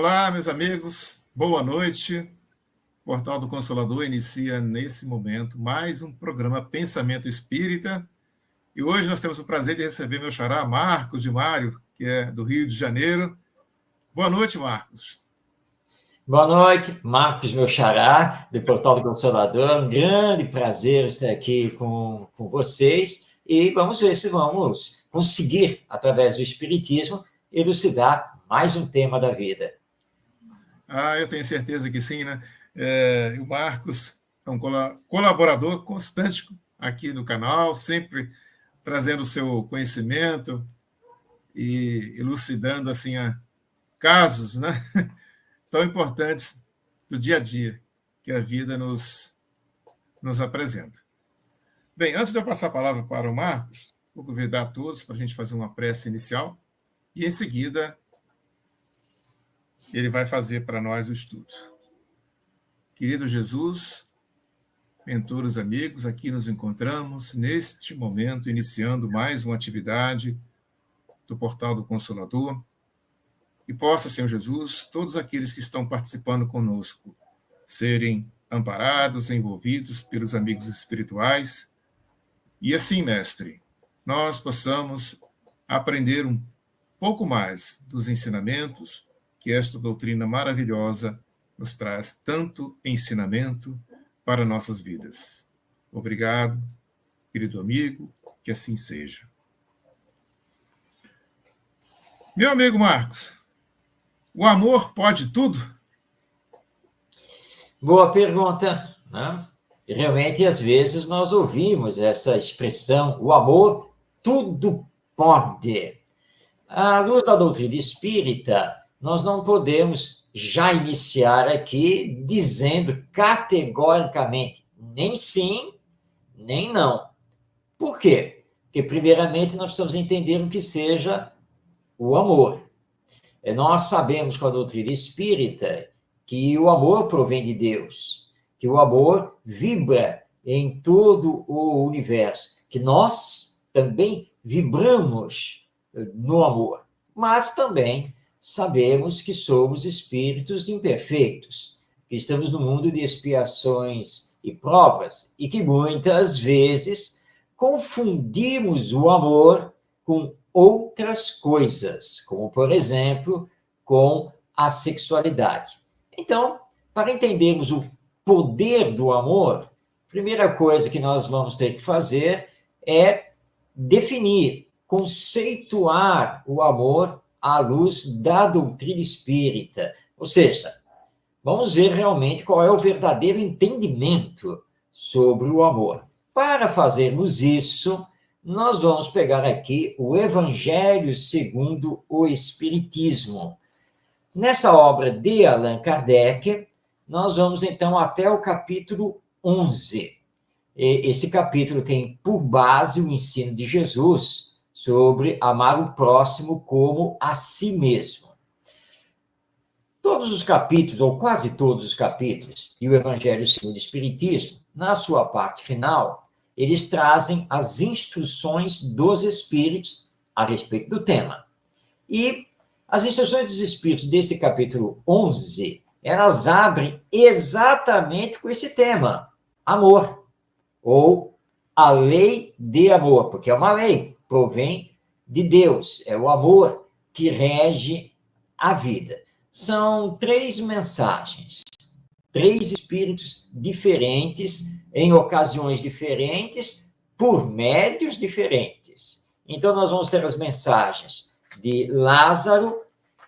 Olá, meus amigos, boa noite. O Portal do Consolador inicia nesse momento mais um programa Pensamento Espírita. E hoje nós temos o prazer de receber meu xará, Marcos de Mário, que é do Rio de Janeiro. Boa noite, Marcos. Boa noite, Marcos, meu xará, do Portal do Consolador. Um grande prazer estar aqui com vocês e vamos ver se vamos conseguir, através do Espiritismo, elucidar mais um tema da vida. Eu tenho certeza que sim, né? O Marcos é um colaborador constante aqui no canal, sempre trazendo o seu conhecimento e elucidando assim, casos, né? Tão importantes do dia a dia que a vida nos apresenta. Bem, antes de eu passar a palavra para o Marcos, vou convidar a todos para a gente fazer uma prece inicial e, em seguida, ele vai fazer para nós o estudo. Querido Jesus, mentores amigos, aqui nos encontramos neste momento, iniciando mais uma atividade do Portal do Consolador. E possa, Senhor Jesus, todos aqueles que estão participando conosco serem amparados, envolvidos pelos amigos espirituais. E assim, mestre, nós possamos aprender um pouco mais dos ensinamentos que esta doutrina maravilhosa nos traz, tanto ensinamento para nossas vidas. Obrigado, querido amigo, que assim seja. Meu amigo Marcos, o amor pode tudo? Boa pergunta, né? E realmente, às vezes, nós ouvimos essa expressão, o amor tudo pode. À luz da doutrina espírita, nós não podemos já iniciar aqui dizendo categoricamente nem sim, nem não. Por quê? Porque, primeiramente, nós precisamos entender o que seja o amor. Nós sabemos com a doutrina espírita que o amor provém de Deus, que o amor vibra em todo o universo, que nós também vibramos no amor, mas também sabemos que somos espíritos imperfeitos, que estamos no mundo de expiações e provas, e que muitas vezes confundimos o amor com outras coisas, como, por exemplo, com a sexualidade. Então, para entendermos o poder do amor, a primeira coisa que nós vamos ter que fazer é definir, conceituar o amor à luz da doutrina espírita. Ou seja, vamos ver realmente qual é o verdadeiro entendimento sobre o amor. Para fazermos isso, nós vamos pegar aqui o Evangelho segundo o Espiritismo. Nessa obra de Allan Kardec, nós vamos então até o capítulo 11. Esse capítulo tem por base o ensino de Jesus sobre amar o próximo como a si mesmo. Todos os capítulos, ou quase todos os capítulos, e o Evangelho segundo o Espiritismo, na sua parte final, eles trazem as instruções dos Espíritos a respeito do tema. E as instruções dos Espíritos deste capítulo 11, elas abrem exatamente com esse tema, amor, ou a lei de amor, porque é uma lei, provém de Deus, é o amor que rege a vida. São 3 mensagens, 3 espíritos diferentes, em ocasiões diferentes, por médios diferentes. Então, nós vamos ter as mensagens de Lázaro,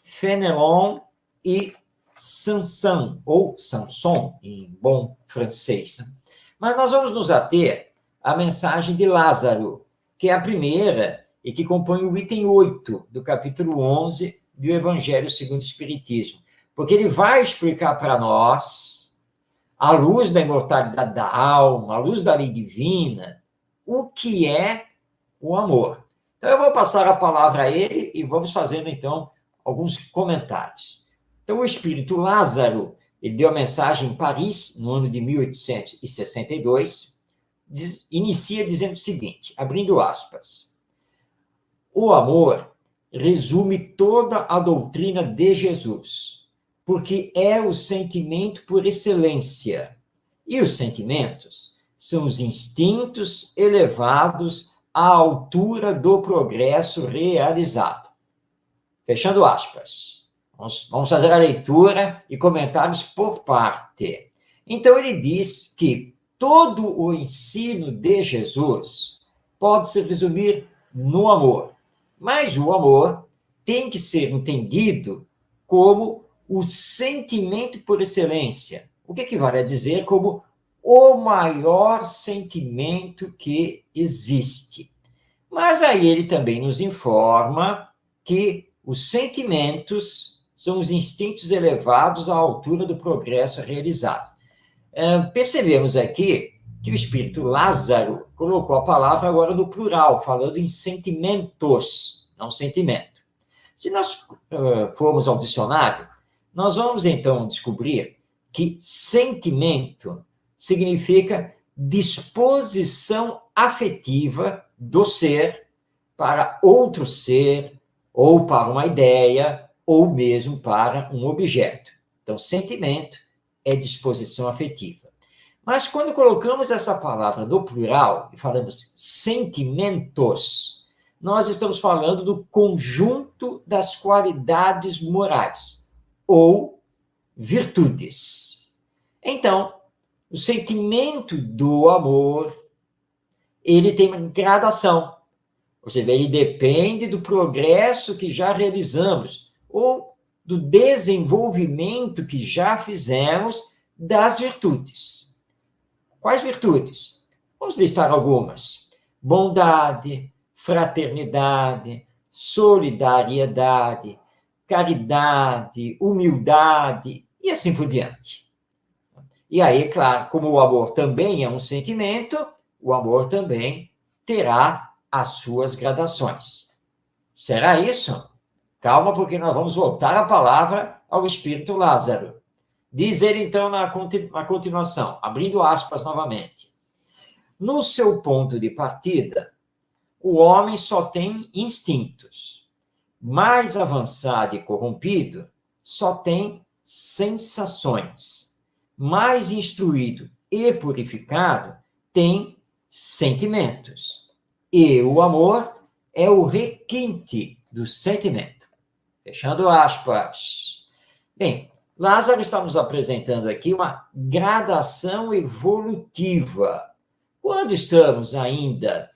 Fenelon e Sanson, ou Sanson, em bom francês. Mas nós vamos nos ater à mensagem de Lázaro, que é a primeira e que compõe o item 8 do capítulo 11 do Evangelho segundo o Espiritismo. Porque ele vai explicar para nós, à luz da imortalidade da alma, à luz da lei divina, o que é o amor. Então, eu vou passar a palavra a ele e vamos fazendo, então, alguns comentários. Então, o espírito Lázaro, ele deu a mensagem em Paris, no ano de 1862, inicia dizendo o seguinte, abrindo aspas, o amor resume toda a doutrina de Jesus. porque é o sentimento por excelência. E os sentimentos são os instintos elevados à altura do progresso realizado. Fechando aspas. Vamos fazer a leitura e comentários por parte. Então, ele diz que todo o ensino de Jesus pode se resumir no amor, mas o amor tem que ser entendido como o sentimento por excelência, o que equivale a dizer como o maior sentimento que existe. Mas aí ele também nos informa que os sentimentos são os instintos elevados à altura do progresso realizado. Percebemos aqui que o espírito Lázaro colocou a palavra agora no plural, falando em sentimentos, não sentimento. Se nós formos ao dicionário, nós vamos então descobrir que sentimento significa disposição afetiva do ser para outro ser, ou para uma ideia, ou mesmo para um objeto. Então, sentimento é disposição afetiva. Mas quando colocamos essa palavra no plural e falamos sentimentos, nós estamos falando do conjunto das qualidades morais ou virtudes. Então, o sentimento do amor, ele tem uma gradação. Ou seja, ele depende do progresso que já realizamos ou do desenvolvimento que já fizemos das virtudes. Quais virtudes? Vamos listar algumas. Bondade, fraternidade, solidariedade, caridade, humildade e assim por diante. E aí, claro, como o amor também é um sentimento, o amor também terá as suas gradações. Será isso? Calma, porque nós vamos voltar a palavra ao espírito Lázaro. Diz ele, então, na continuação, abrindo aspas novamente. No seu ponto de partida, o homem só tem instintos. Mais avançado e corrompido, só tem sensações. Mais instruído e purificado, tem sentimentos. E o amor é o requinte do sentimento. Fechando aspas. Bem, Lázaro está nos apresentando aqui uma gradação evolutiva. Quando estamos ainda,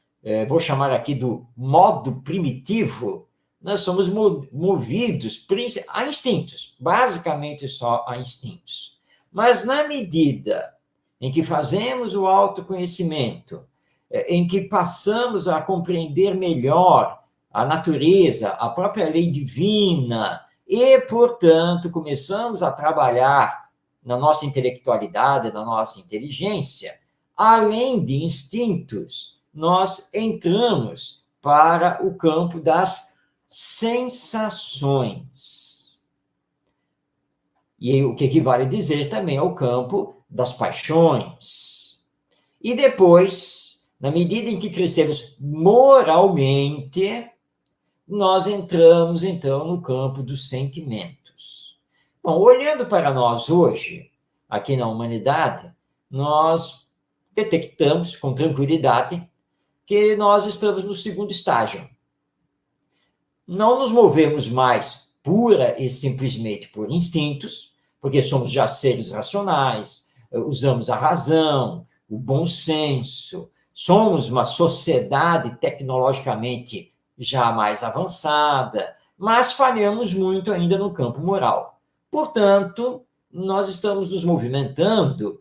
vou chamar aqui do modo primitivo, nós somos movidos a instintos, basicamente só a instintos. Mas na medida em que fazemos o autoconhecimento, em que passamos a compreender melhor a natureza, a própria lei divina, e, portanto, começamos a trabalhar na nossa intelectualidade, na nossa inteligência, além de instintos, nós entramos para o campo das sensações. E o que equivale a dizer também é o campo das paixões. E depois, na medida em que crescemos moralmente, nós entramos, então, no campo dos sentimentos. Bom, olhando para nós hoje, aqui na humanidade, nós detectamos com tranquilidade que nós estamos no segundo estágio. Não nos movemos mais pura e simplesmente por instintos, porque somos já seres racionais, usamos a razão, o bom senso, somos uma sociedade tecnologicamente já mais avançada, mas falhamos muito ainda no campo moral. Portanto, nós estamos nos movimentando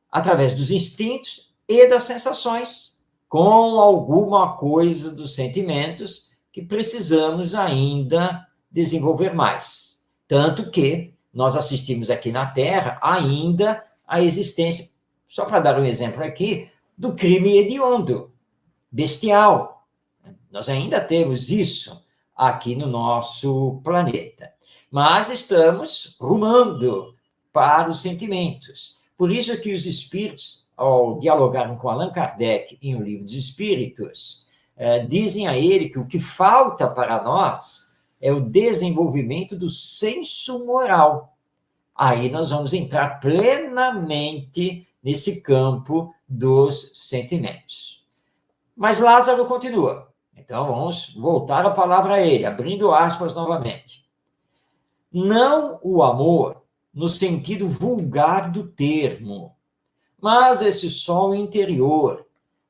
através dos instintos e das sensações, com alguma coisa dos sentimentos que precisamos ainda desenvolver mais. Tanto que nós assistimos aqui na Terra ainda à existência, só para dar um exemplo aqui, do crime hediondo, bestial. Nós ainda temos isso aqui no nosso planeta. Mas estamos rumando para os sentimentos. Por isso que os espíritos, ao dialogarem com Allan Kardec em O Livro dos Espíritos, dizem a ele que o que falta para nós é o desenvolvimento do senso moral. aí nós vamos entrar plenamente nesse campo dos sentimentos. Mas Lázaro continua. Então, vamos voltar a palavra a ele, abrindo aspas novamente. Não o amor no sentido vulgar do termo, mas esse sol interior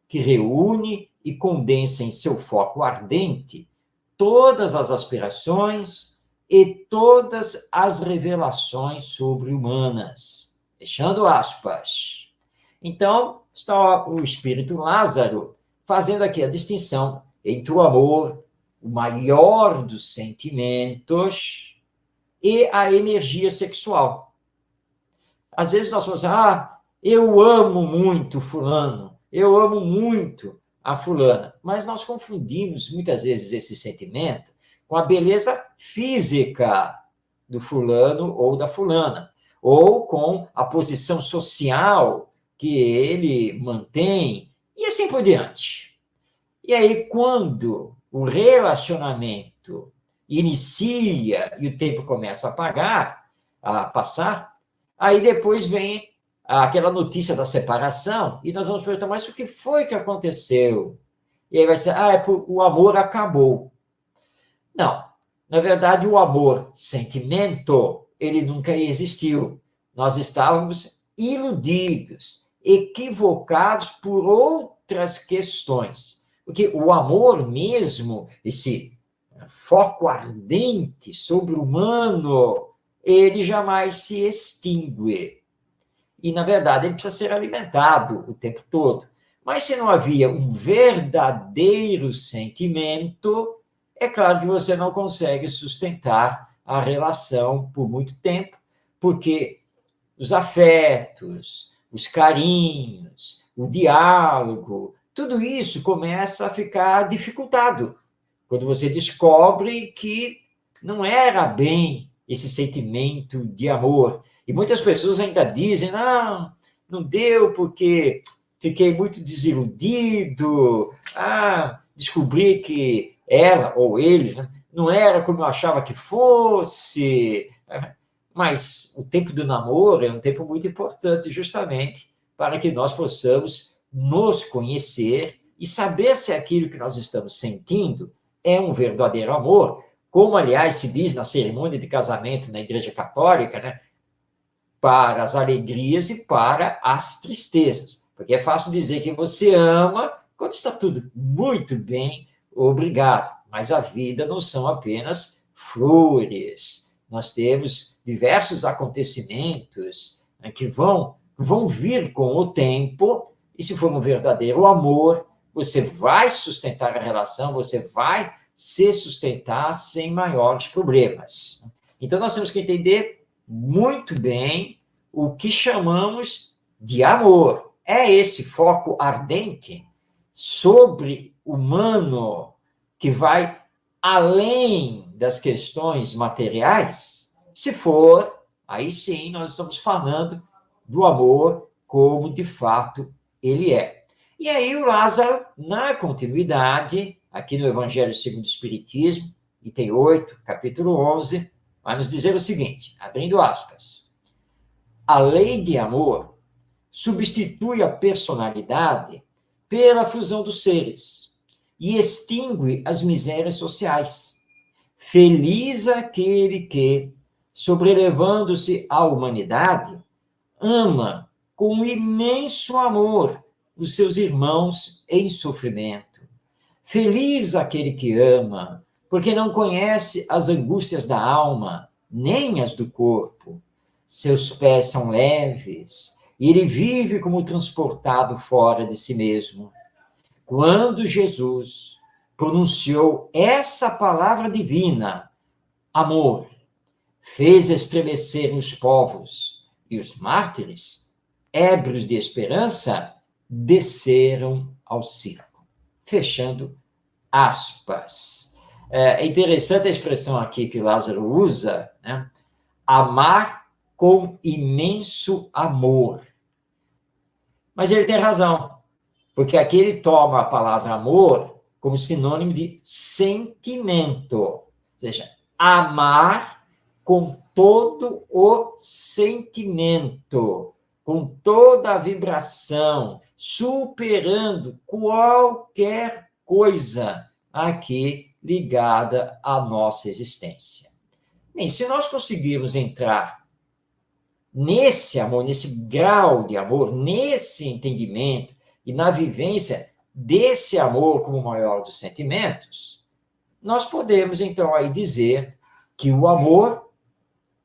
que reúne e condensa em seu foco ardente todas as aspirações e todas as revelações sobre-humanas. Fechando aspas. Então, está o espírito Lázaro fazendo aqui a distinção entre o amor, o maior dos sentimentos, e a energia sexual. Às vezes nós falamos assim, eu amo muito fulano, eu amo muito a fulana, mas nós confundimos muitas vezes esse sentimento com a beleza física do fulano ou da fulana, ou com a posição social que ele mantém, e assim por diante. E aí, quando o relacionamento inicia e o tempo começa a passar, aí depois vem aquela notícia da separação, e nós vamos perguntar, mas o que foi que aconteceu? E aí vai ser, o amor acabou. Não, na verdade, o amor, sentimento, ele nunca existiu. Nós estávamos iludidos, equivocados por outras questões. Porque o amor mesmo, esse foco ardente sobre o humano, ele jamais se extingue. E, na verdade, ele precisa ser alimentado o tempo todo. Mas se não havia um verdadeiro sentimento, é claro que você não consegue sustentar a relação por muito tempo, porque os afetos, os carinhos, o diálogo, tudo isso começa a ficar dificultado quando você descobre que não era bem esse sentimento de amor. E muitas pessoas ainda dizem, não deu porque fiquei muito desiludido, descobri que ela ou ele não era como eu achava que fosse. Mas o tempo do namoro é um tempo muito importante justamente para que nós possamos nos conhecer e saber se aquilo que nós estamos sentindo é um verdadeiro amor, como, aliás, se diz na cerimônia de casamento na Igreja Católica, né? Para as alegrias e para as tristezas. Porque é fácil dizer que você ama quando está tudo muito bem, obrigado. Mas a vida não são apenas flores. Nós temos diversos acontecimentos, né, que vão vir com o tempo, e se for um verdadeiro amor, você vai sustentar a relação, você vai se sustentar sem maiores problemas. Então, nós temos que entender muito bem o que chamamos de amor. É esse foco ardente sobre humano que vai além das questões materiais? Se for, aí sim nós estamos falando do amor como de fato ele é. E aí o Lázaro, na continuidade, aqui no Evangelho segundo o Espiritismo, item 8, capítulo 11, vai nos dizer o seguinte, abrindo aspas. A lei de amor substitui a personalidade pela fusão dos seres e extingue as misérias sociais. Feliz aquele que, sobrelevando-se à humanidade, ama com imenso amor os seus irmãos em sofrimento. Feliz aquele que ama, porque não conhece as angústias da alma, nem as do corpo. Seus pés são leves, e ele vive como transportado fora de si mesmo. Quando Jesus pronunciou essa palavra divina, amor, fez estremecer os povos, e os mártires, ébrios de esperança, desceram ao circo. Fechando aspas. É interessante a expressão aqui que Lázaro usa, né? Amar com imenso amor. Mas ele tem razão, porque aqui ele toma a palavra amor como sinônimo de sentimento, ou seja, amar com todo o sentimento, com toda a vibração, superando qualquer coisa aqui ligada à nossa existência. Bem, se nós conseguirmos entrar nesse amor, nesse grau de amor, nesse entendimento e na vivência desse amor como o maior dos sentimentos, nós podemos, então, aí dizer que o amor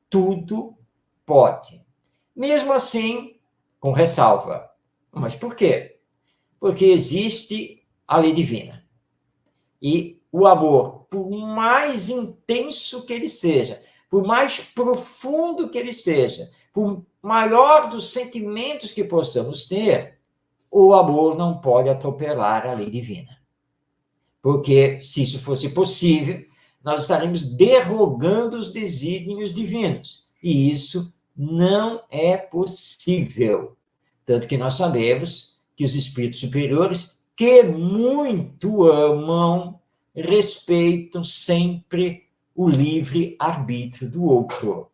tudo pode. Mesmo assim, com ressalva. Mas por quê? Porque existe a lei divina. E o amor, por mais intenso que ele seja, por mais profundo que ele seja, por maior dos sentimentos que possamos ter, o amor não pode atropelar a lei divina. Porque, se isso fosse possível, nós estaremos derrogando os desígnios divinos. E isso não é possível. Tanto que nós sabemos que os espíritos superiores, que muito amam, respeitam sempre o livre-arbítrio do outro.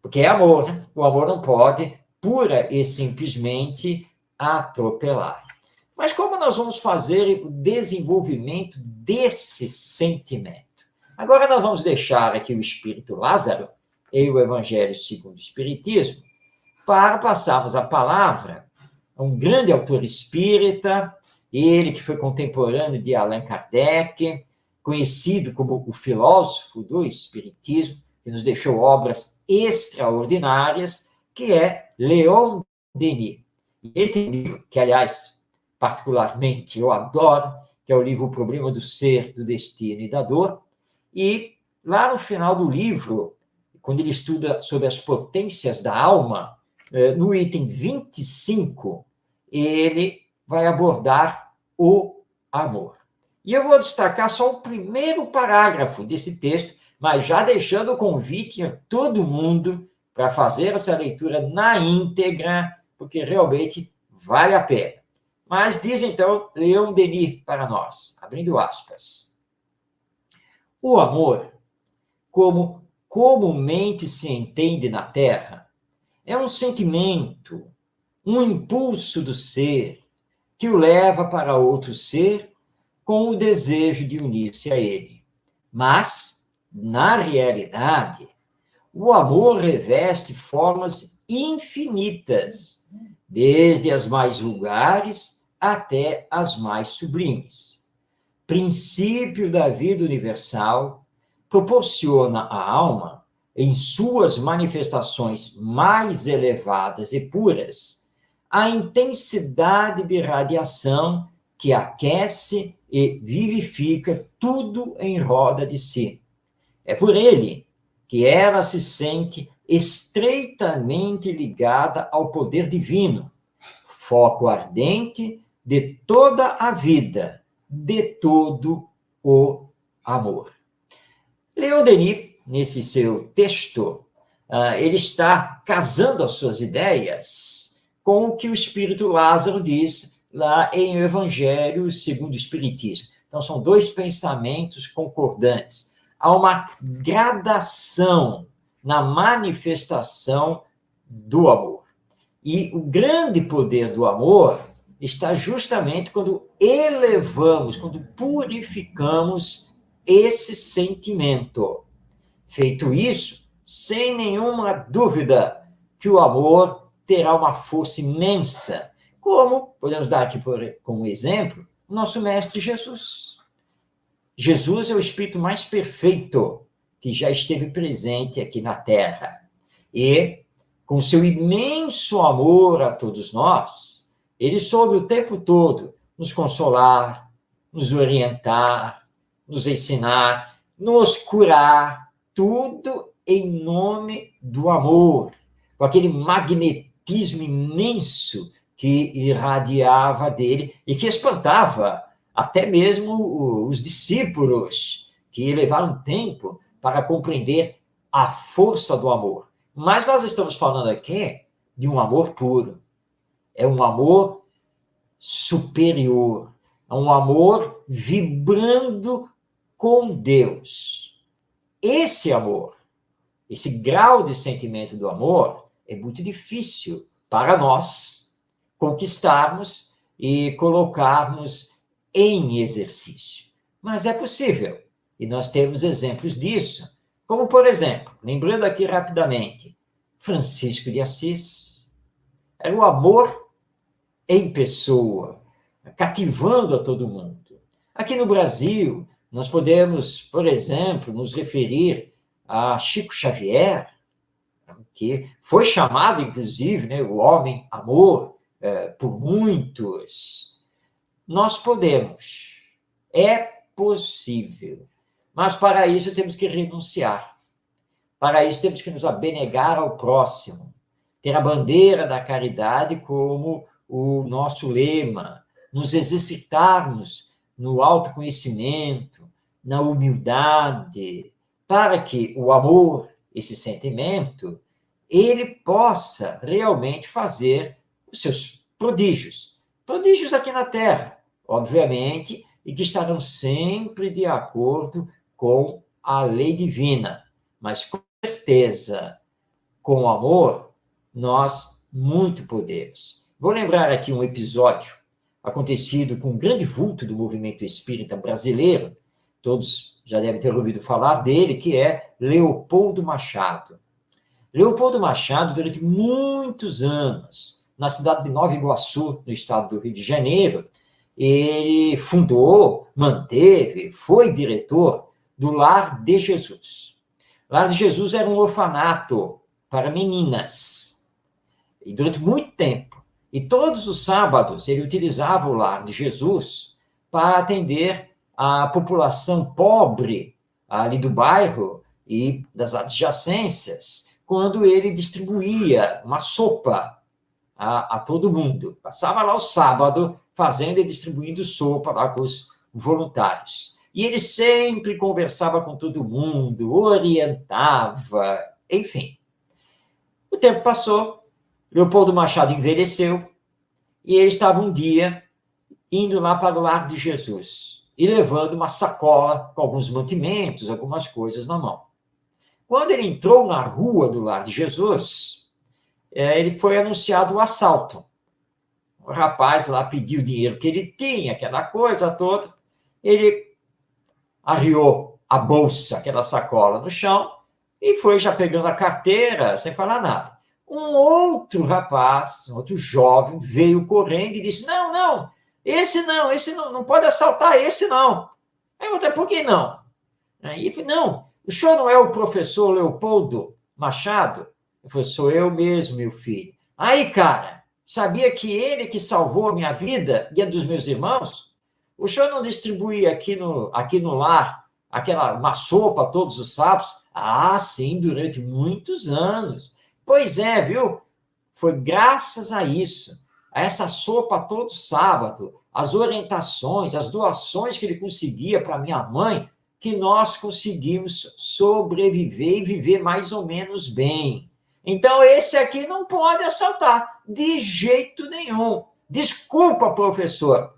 Porque é amor, né? O amor não pode, pura e simplesmente, atropelar. Mas como nós vamos fazer o desenvolvimento desse sentimento? Agora nós vamos deixar aqui o Espírito Lázaro e o Evangelho segundo o Espiritismo para passarmos a palavra a um grande autor espírita, ele que foi contemporâneo de Allan Kardec, conhecido como o filósofo do Espiritismo, que nos deixou obras extraordinárias, que é Leon Denis. Ele tem um livro que, aliás, particularmente eu adoro, que é o livro O Problema do Ser, do Destino e da Dor. E lá no final do livro, quando ele estuda sobre as potências da alma, no item 25, ele vai abordar o amor. E eu vou destacar só o primeiro parágrafo desse texto, mas já deixando o convite a todo mundo para fazer essa leitura na íntegra, porque realmente vale a pena. Mas diz então Leon Denis para nós, abrindo aspas. O amor, como comumente se entende na Terra, é um sentimento, um impulso do ser que o leva para outro ser com o desejo de unir-se a ele. Mas, na realidade, o amor reveste formas infinitas, desde as mais vulgares até as mais sublimes. Princípio da vida universal, proporciona à alma, em suas manifestações mais elevadas e puras, a intensidade de radiação que aquece e vivifica tudo em roda de si. É por ele que ela se sente estreitamente ligada ao poder divino, foco ardente de toda a vida, de todo o amor. Leon Denis, nesse seu texto, ele está casando as suas ideias com o que o Espírito Lázaro diz lá em O Evangelho segundo o Espiritismo. Então, são dois pensamentos concordantes. Há uma gradação na manifestação do amor. E o grande poder do amor está justamente quando elevamos, quando purificamos esse sentimento. Feito isso, sem nenhuma dúvida que o amor terá uma força imensa, como podemos dar aqui como exemplo o nosso Mestre Jesus. Jesus é o Espírito mais perfeito que já esteve presente aqui na Terra. E, com seu imenso amor a todos nós, ele soube o tempo todo nos consolar, nos orientar, nos ensinar, nos curar, tudo em nome do amor, com aquele magnetismo imenso que irradiava dele e que espantava até mesmo os discípulos, que levaram tempo para compreender a força do amor. Mas nós estamos falando aqui de um amor puro. É um amor superior. É um amor vibrando com Deus. Esse amor esse grau de sentimento do amor é muito difícil para nós conquistarmos e colocarmos em exercício. Mas é possível, e nós temos exemplos disso, como, por exemplo, lembrando aqui rapidamente, Francisco de Assis. Era o amor em pessoa, cativando a todo mundo. Aqui no Brasil, nós podemos, por exemplo, nos referir a Chico Xavier, que foi chamado, inclusive, né, o homem-amor, por muitos. Nós podemos, é possível, mas para isso temos que renunciar. Para isso temos que nos abnegar ao próximo, ter a bandeira da caridade como o nosso lema, nos exercitarmos no autoconhecimento, na humildade, para que o amor, esse sentimento, ele possa realmente fazer os seus prodígios. Prodígios aqui na Terra, obviamente, e que estarão sempre de acordo com a lei divina. Mas, com certeza, com o amor, nós muito podemos. Vou lembrar aqui um episódio acontecido com um grande vulto do movimento espírita brasileiro, todos já devem ter ouvido falar dele, que é Leopoldo Machado. Leopoldo Machado, durante muitos anos, na cidade de Nova Iguaçu, no estado do Rio de Janeiro, ele fundou, manteve, foi diretor do Lar de Jesus. Lar de Jesus era um orfanato para meninas. E durante muito tempo, e todos os sábados, ele utilizava o Lar de Jesus para atender a população pobre ali do bairro e das adjacências, quando ele distribuía uma sopa a todo mundo. Passava lá o sábado fazendo e distribuindo sopa lá com os voluntários. E ele sempre conversava com todo mundo, orientava, enfim. O tempo passou, Leopoldo Machado envelheceu, e ele estava um dia indo lá para o Lar de Jesus, e levando uma sacola com alguns mantimentos, algumas coisas na mão. Quando ele entrou na rua do Lar de Jesus, ele foi anunciado o assalto. O rapaz lá pediu o dinheiro que ele tinha, aquela coisa toda, ele arriou a bolsa, aquela sacola no chão, e foi já pegando a carteira, sem falar nada. Um outro rapaz, um outro jovem, veio correndo e disse, não, esse não pode assaltar esse não. Aí eu falei, por que não? Aí ele falou, não, o senhor não é o professor Leopoldo Machado? Eu falei, sou eu mesmo, meu filho. Aí, cara, sabia que ele que salvou a minha vida e a dos meus irmãos? O senhor não distribuía aqui no lar uma sopa todos os sábados? Ah, sim, durante muitos anos. Pois é, viu? Foi graças a isso, a essa sopa todo sábado, as orientações, as doações que ele conseguia para minha mãe, que nós conseguimos sobreviver e viver mais ou menos bem. Então, esse aqui não pode assaltar, de jeito nenhum. Desculpa, professor.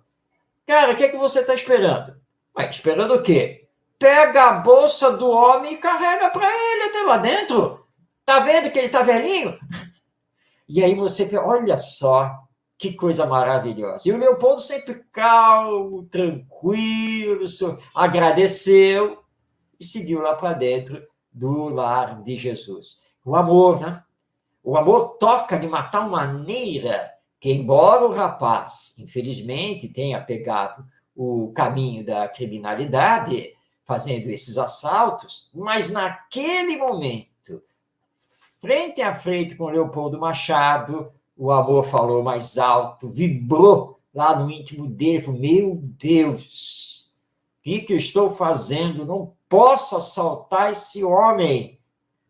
Cara, o que é que você está esperando? Mas esperando o quê? Pega a bolsa do homem e carrega para ele até lá dentro. Tá vendo que ele tá velhinho? E aí você vê, olha só, que coisa maravilhosa. E o Leopoldo sempre calmo, tranquilo, agradeceu e seguiu lá para dentro do Lar de Jesus. O amor, né? O amor toca de uma tal maneira que, embora o rapaz, infelizmente, tenha pegado o caminho da criminalidade, fazendo esses assaltos, mas naquele momento, frente a frente com Leopoldo Machado, o amor falou mais alto, vibrou lá no íntimo dele, falou, meu Deus, o que eu estou fazendo? Não posso assaltar esse homem.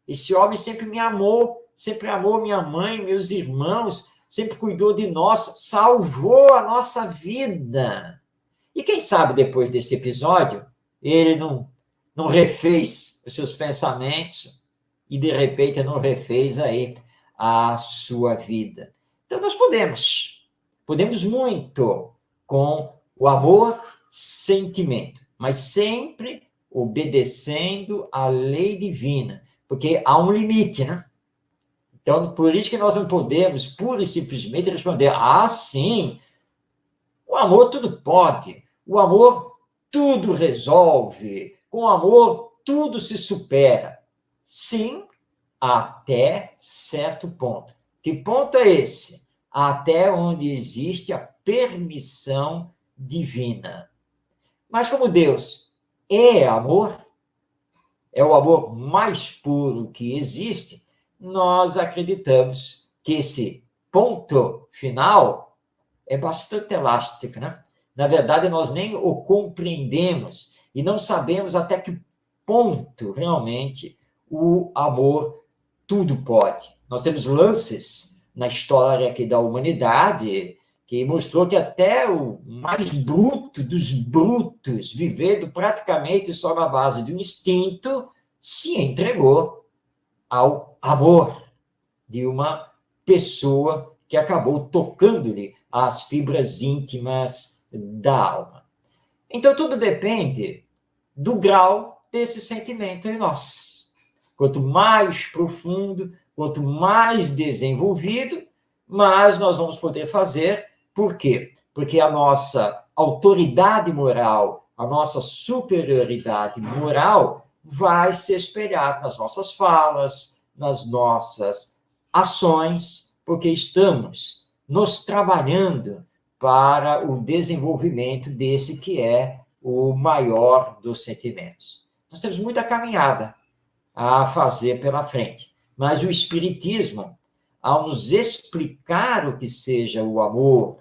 Esse homem sempre me amou, sempre amou minha mãe, meus irmãos, sempre cuidou de nós, salvou a nossa vida. E quem sabe depois desse episódio, ele não refez os seus pensamentos e, de repente, não refez aí a sua vida. Então, nós podemos muito com o amor, sentimento, mas sempre obedecendo à lei divina, porque há um limite, né? Então, por isso que nós não podemos pura e simplesmente responder, ah, sim, o amor tudo pode, o amor tudo resolve, com o amor tudo se supera. Sim, até certo ponto. Que ponto é esse? Até onde existe a permissão divina. Mas como Deus é amor, é o amor mais puro que existe, nós acreditamos que esse ponto final é bastante elástico, né? Na verdade, nós nem o compreendemos e não sabemos até que ponto realmente o amor tudo pode. Nós temos lances na história aqui da humanidade que mostrou que até o mais bruto dos brutos, vivendo praticamente só na base do instinto, se entregou ao amor de uma pessoa que acabou tocando-lhe as fibras íntimas da alma. Então, tudo depende do grau desse sentimento em nós. Quanto mais profundo, quanto mais desenvolvido, mais nós vamos poder fazer. Por quê? Porque a nossa autoridade moral, a nossa superioridade moral vai se espelhar nas nossas falas, nas nossas ações, porque estamos nos trabalhando para o desenvolvimento desse que é o maior dos sentimentos. Nós temos muita caminhada a fazer pela frente, mas o Espiritismo, ao nos explicar o que seja o amor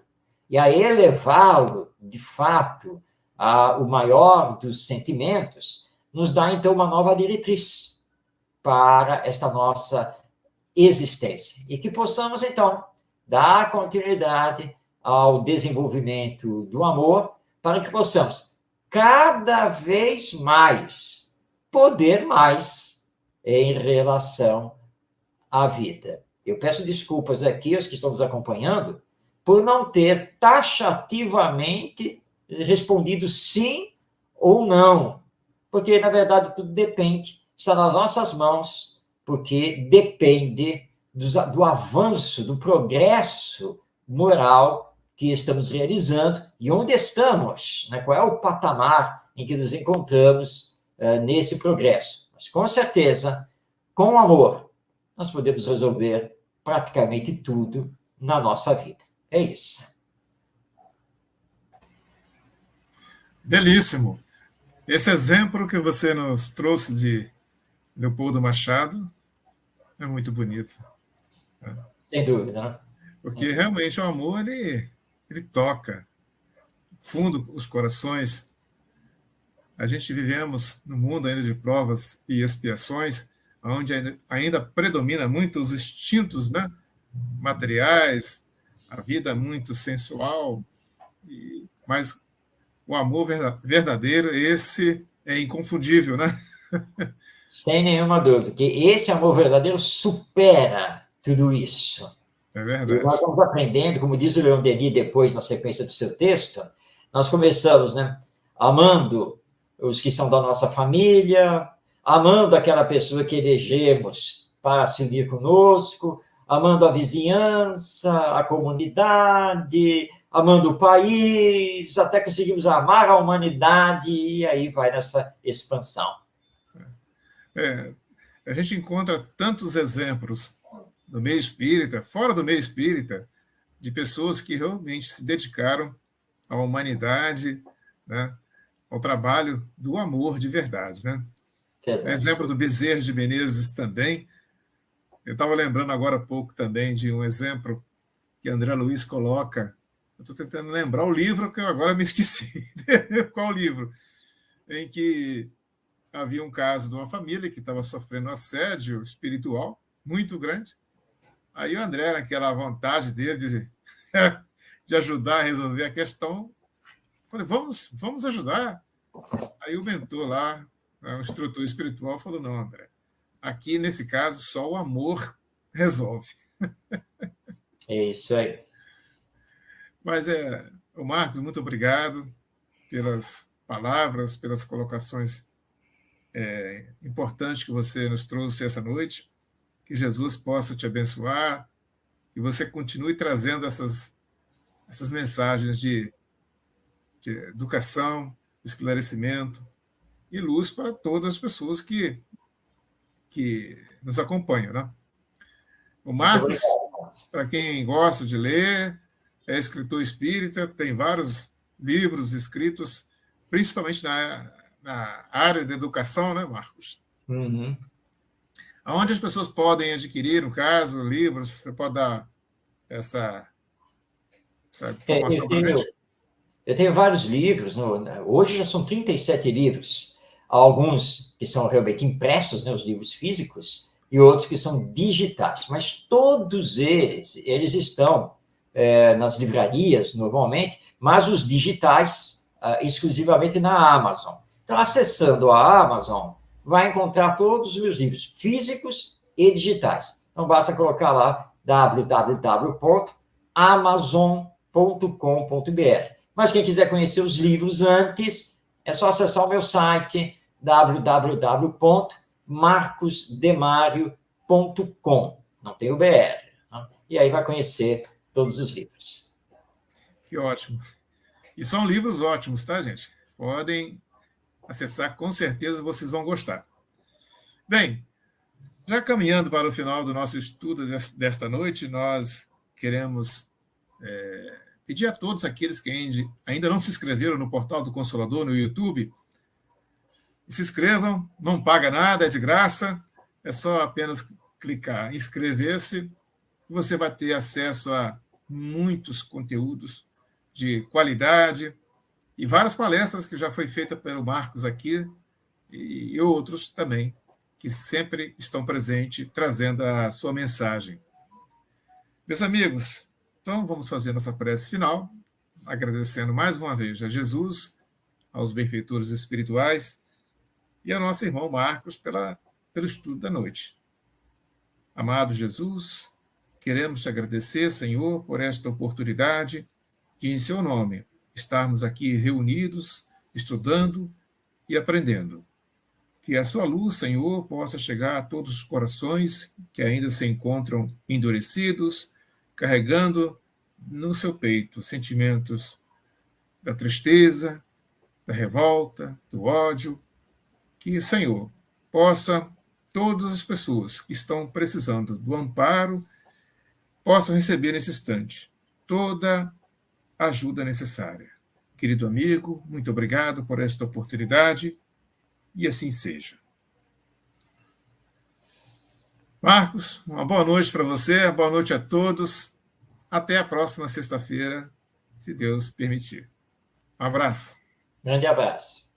e a elevá-lo, de fato, ao maior dos sentimentos, nos dá, então, uma nova diretriz para esta nossa existência. E que possamos, então, dar continuidade ao desenvolvimento do amor, para que possamos, cada vez mais, poder mais em relação à vida. Eu peço desculpas aqui aos que estão nos acompanhando por não ter taxativamente respondido sim ou não, porque, na verdade, tudo depende, está nas nossas mãos, porque depende do avanço, do progresso moral que estamos realizando e onde estamos, né? Qual é o patamar em que nos encontramos nesse progresso. Mas, com certeza, com amor, nós podemos resolver praticamente tudo na nossa vida. É isso. Belíssimo. Esse exemplo que você nos trouxe de Leopoldo Machado é muito bonito. Sem dúvida, né? Porque realmente o amor, ele toca fundo os corações. A gente vivemos no mundo ainda de provas e expiações, onde ainda predomina muito os instintos, né, materiais, a vida muito sensual, mas o amor verdadeiro, esse é inconfundível, né? Sem nenhuma dúvida, que esse amor verdadeiro supera tudo isso. É E nós verdade. vamos aprendendo, como diz o Leon Denis depois, na sequência do seu texto, nós começamos, né, amando os que são da nossa família, amando aquela pessoa que elegemos para se unir conosco, amando a vizinhança, a comunidade, amando o país, até conseguimos amar a humanidade, e aí vai nessa expansão. A gente encontra tantos exemplos no meio espírita, fora do meio espírita, de pessoas que realmente se dedicaram à humanidade, né, ao trabalho do amor de verdade, né? Exemplo do Bezerra de Menezes também. Eu estava lembrando agora há pouco também de um exemplo que André Luiz coloca. Eu estou tentando lembrar o livro, que eu agora me esqueci. Qual livro? Em que havia um caso de uma família que estava sofrendo assédio espiritual muito grande. Aí o André, naquela vontade dele de ajudar a resolver a questão, falei, vamos ajudar. Aí o mentor lá, o instrutor espiritual, falou, não, André, aqui nesse caso só o amor resolve. É isso aí. Mas o Marcos, muito obrigado pelas palavras, pelas colocações importante que você nos trouxe essa noite. Que Jesus possa te abençoar, que você continue trazendo essas mensagens de educação, esclarecimento e luz para todas as pessoas que nos acompanham, né? O Muito obrigado. Marcos, para quem gosta de ler, é escritor espírita, tem vários livros escritos, principalmente na área da educação, né, Marcos? Uhum. Onde as pessoas podem adquirir, no caso, livros, você pode dar essa informação para a gente? Eu tenho vários livros, hoje já são 37 livros, alguns que são realmente impressos, né, os livros físicos, e outros que são digitais, mas todos eles estão nas livrarias, normalmente, mas os digitais, exclusivamente na Amazon. Então, acessando a Amazon, vai encontrar todos os meus livros físicos e digitais. Então, basta colocar lá www.amazon.com.br. Mas quem quiser conhecer os livros antes, é só acessar o meu site www.marcosdemario.com. Não tem o BR. Né? E aí vai conhecer todos os livros. Que ótimo. E são livros ótimos, tá, gente? Podem acessar, com certeza vocês vão gostar. Bem, já caminhando para o final do nosso estudo desta noite, nós queremos pedir a todos aqueles que ainda não se inscreveram no Portal do Consolador, no YouTube, se inscrevam, não paga nada, é de graça, é só apenas clicar em inscrever-se e você vai ter acesso a muitos conteúdos de qualidade e várias palestras que já foi feita pelo Marcos aqui e outros também, que sempre estão presentes, trazendo a sua mensagem. Meus amigos, então vamos fazer nossa prece final, agradecendo mais uma vez a Jesus, aos benfeitores espirituais e a nosso irmão Marcos pelo estudo da noite. Amado Jesus, queremos te agradecer, Senhor, por esta oportunidade de, em seu nome, estarmos aqui reunidos, estudando e aprendendo. Que a sua luz, Senhor, possa chegar a todos os corações que ainda se encontram endurecidos, carregando no seu peito sentimentos da tristeza, da revolta, do ódio. Que, Senhor, possa todas as pessoas que estão precisando do amparo possam receber nesse instante toda a ajuda necessária. Querido amigo, muito obrigado por esta oportunidade e assim seja. Marcos, uma boa noite para você, boa noite a todos. Até a próxima sexta-feira, se Deus permitir. Um abraço. Grande abraço.